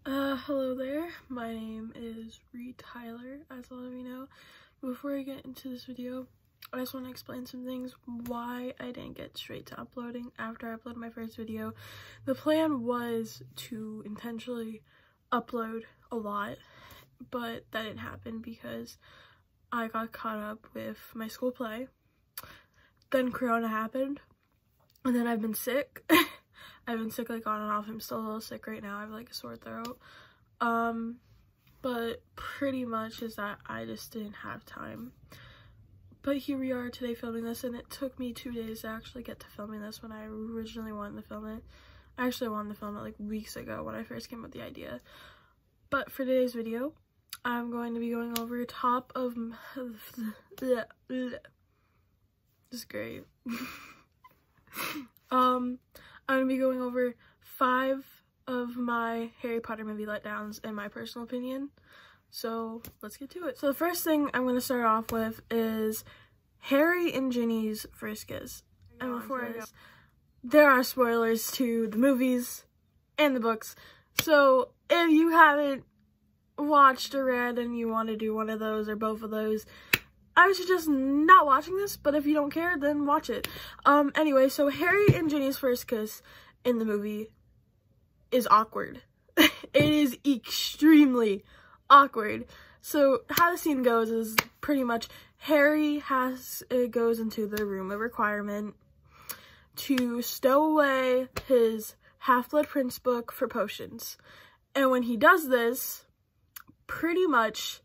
Hello there. My name is Tyler, as a lot of you know. Before I get into this video, I just want to explain some things why I didn't get straight to uploading after I uploaded my first video. The plan was to intentionally upload a lot, but that didn't happen because I got caught up with my school play. Then Corona happened, and then I've been sick. I've been sick like on and off. I'm still a little sick right now. I have like a sore throat. But pretty much is that I just didn't have time. But here we are today filming this, and it took me 2 days to actually get to filming this when I originally wanted to film it. I actually wanted to film it like weeks ago when I first came up with the idea. But for today's video, I'm going to be going over top of this is great. I'm going to be going over 5 of my Harry Potter movie letdowns in my personal opinion. So let's get to it. So the first thing I'm going to start off with is Harry and Ginny's first kiss. And before I go, there are spoilers to the movies and the books. So if you haven't watched or read and you want to do one of those or both of those, I would suggest not watching this, but if you don't care, then watch it. Anyway, so Harry and Ginny's first kiss in the movie is awkward. It is extremely awkward. So how the scene goes is pretty much Harry goes into the room of requirement to stow away his Half-Blood Prince book for potions. And when he does this, pretty much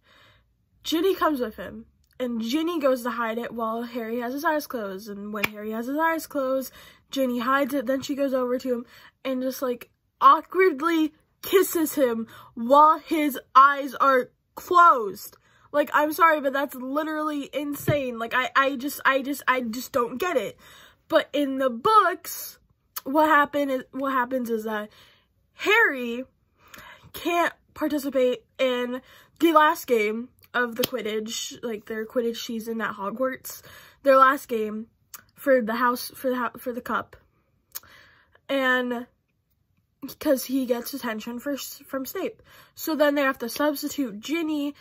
Ginny comes with him. And Ginny goes to hide it while Harry has his eyes closed. And when Harry has his eyes closed, Ginny hides it. Then she goes over to him and just like awkwardly kisses him while his eyes are closed. Like, I'm sorry, but that's literally insane. Like, I just don't get it. But in the books, what happens is that Harry can't participate in the last game of the Quidditch, like their Quidditch season at Hogwarts, their last game for the cup, and because he gets attention from Snape, so then they have to substitute Ginny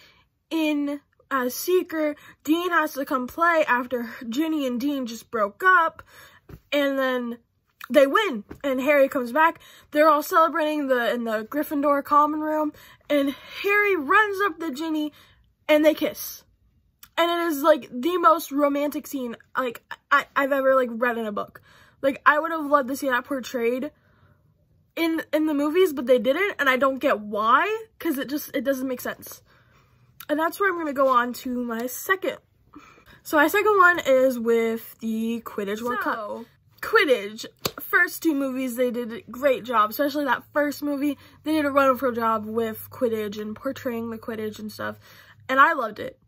in as Seeker. Dean has to come play after Ginny and Dean just broke up, and then they win, and Harry comes back. They're all celebrating in the Gryffindor common room, and Harry runs up to Ginny, and they kiss. And it is, like, the most romantic scene, like, I've ever, like, read in a book. Like, I would have loved to see that portrayed in the movies, but they didn't, and I don't get why, because it doesn't make sense. And that's where I'm going to go on to my second. So my second one is with the Quidditch World Cup. Quidditch, first 2 movies, they did a great job, especially that first movie. They did a wonderful job with Quidditch and portraying the Quidditch and stuff. And I loved it.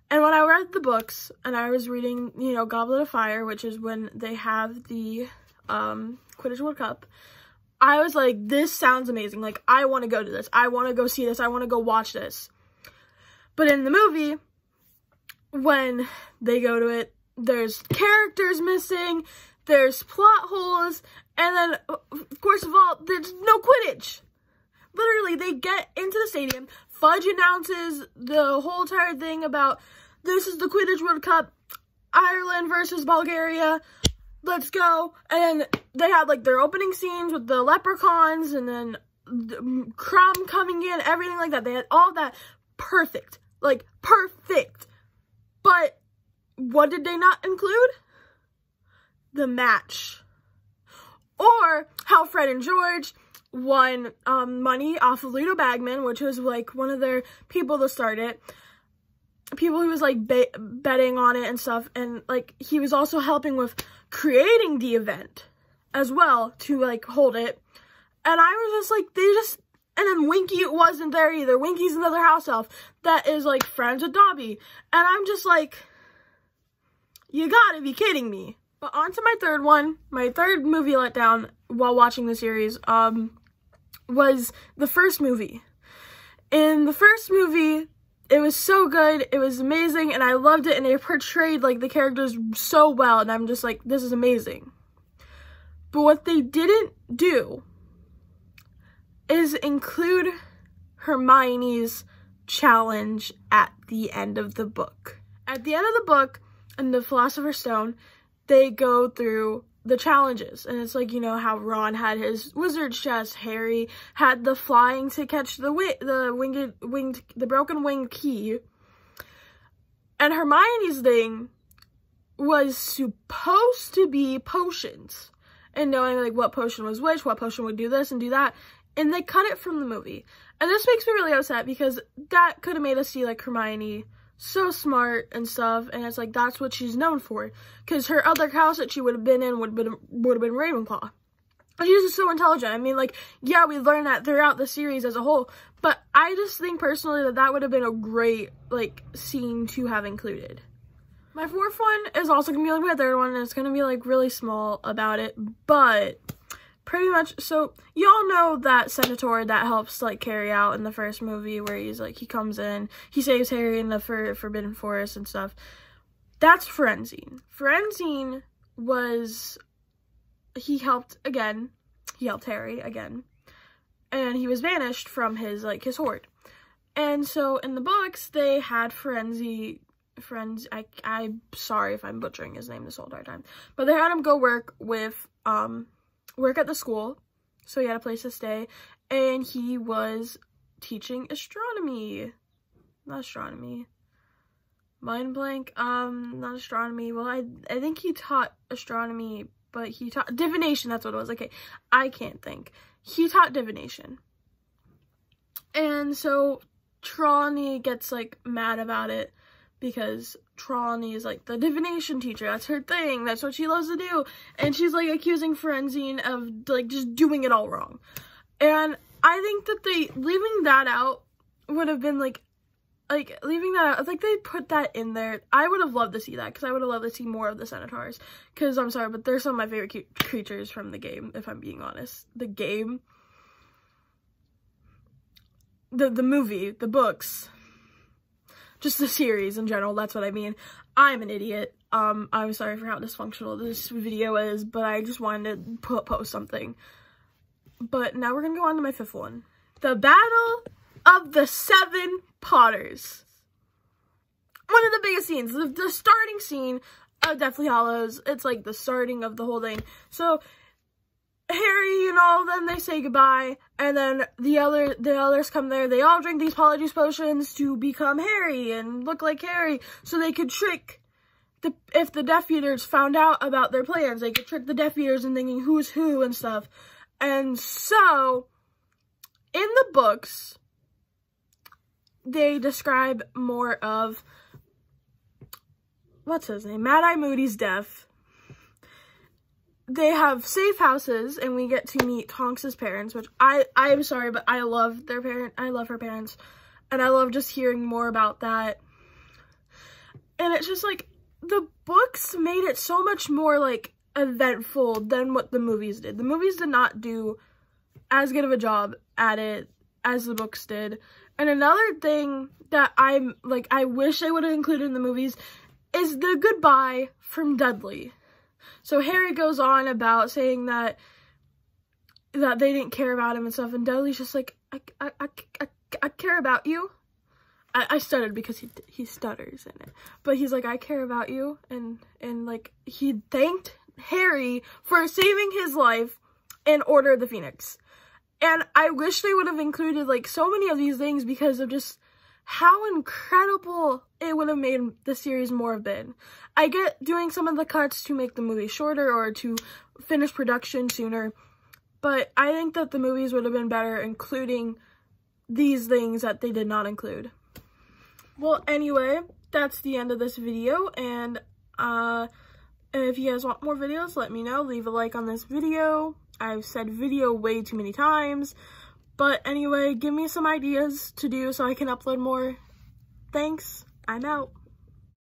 And when I read the books, and I was reading, you know, Goblet of Fire, which is when they have the Quidditch World Cup, I was like, this sounds amazing. Like, I want to go to this. I want to go see this. I want to go watch this. But in the movie, when they go to it, there's characters missing, there's plot holes, and then, of course of all, there's no Quidditch. Literally, they get into the stadium, Fudge announces the whole entire thing about, this is the Quidditch World Cup, Ireland versus Bulgaria, let's go. And they had, like, their opening scenes with the leprechauns, and then Crumb coming in, everything like that. They had all that perfect. Like, perfect. But what did they not include? The match. Or how Fred and George won money off of Ludo Bagman, which was like one of their people to start it. People who was like betting on it and stuff, and like he was also helping with creating the event as well to like hold it. And I was just like, and then Winky wasn't there either. Winky's another house elf that is like friends with Dobby. And I'm just like, you gotta be kidding me. But on to my third one. My third movie letdown while watching the series was the first movie. In the first movie, it was so good, it was amazing, and I loved it, and they portrayed like the characters so well, and I'm just like, this is amazing. But what they didn't do is include Hermione's challenge at the end of the book. At the end of the book, in the Philosopher's Stone, they go through the challenges, and it's like, you know, how Ron had his wizard's chest, Harry had the flying to catch the broken winged key, and Hermione's thing was supposed to be potions, and knowing like what potion was which, what potion would do this and do that, and they cut it from the movie. And this makes me really upset, because that could have made us see like Hermione so smart and stuff, and it's like that's what she's known for, because her other house that she would have been in would have been Ravenclaw. And she's just so intelligent. I mean, like, yeah, we learned that throughout the series as a whole, but I just think personally that that would have been a great like scene to have included. My fourth one is also gonna be like my third one, and it's gonna be like really small about it, but pretty much, so y'all know that Senator that helps like carry out in the first movie, where he's like, he comes in, he saves Harry in the Forbidden Forest and stuff. That's Frenzine. Frenzine was, he helped Harry again, and he was banished from his horde. And so in the books, they had I'm sorry if I'm butchering his name this whole entire time, but they had him go work at the school, so he had a place to stay, and he was teaching astronomy. Not astronomy. Mind blank. Not astronomy. Well, I think he taught astronomy, but he taught divination. That's what it was. Okay, I can't think. He taught divination. And so Trelawney gets like mad about it, because Trelawney is like the divination teacher. That's her thing. That's what she loves to do. And she's like accusing Frenzine of like just doing it all wrong. And I think that leaving that out would have been like leaving that out, like they put that in there. I would have loved to see that, because I would have loved to see more of the Senators. Because I'm sorry, but they're some of my favorite creatures from the game, if I'm being honest. The game, the movie, the books, just the series in general, that's what I mean. I'm an idiot. I'm sorry for how dysfunctional this video is, but I just wanted to post something. But now we're gonna go on to my fifth one. The Battle of the Seven Potters. One of the biggest scenes, the starting scene of Deathly Hallows. It's like the starting of the whole thing. So Harry and all of them, they say goodbye, and then the others come there. They all drink these Polyjuice potions to become Harry and look like Harry, so they could trick if the Death Eaters found out about their plans, they could trick the Death Eaters in thinking who's who and stuff. And so in the books, they describe more of, what's his name, Mad-Eye Moody's death. They have safe houses, and we get to meet Tonks's parents, which I'm sorry, but I love their parent. I love her parents, and I love just hearing more about that. And it's just like, the books made it so much more like eventful than what the movies did. The movies did not do as good of a job at it as the books did. And another thing that I wish they would have included in the movies is the goodbye from Dudley. So Harry goes on about saying that they didn't care about him and stuff, and Dudley's just like, I care about you. I stuttered because he stutters in it, but he's like, I care about you, and like he thanked Harry for saving his life in Order of the Phoenix. And I wish they would have included like so many of these things, because of just how incredible it would have made the series more have been. I get doing some of the cuts to make the movie shorter or to finish production sooner, but I think that the movies would have been better including these things that they did not include. Well, anyway, that's the end of this video, and if you guys want more videos, let me know. Leave a like on this video. I've said video way too many times. But anyway, give me some ideas to do so I can upload more. Thanks. I'm out.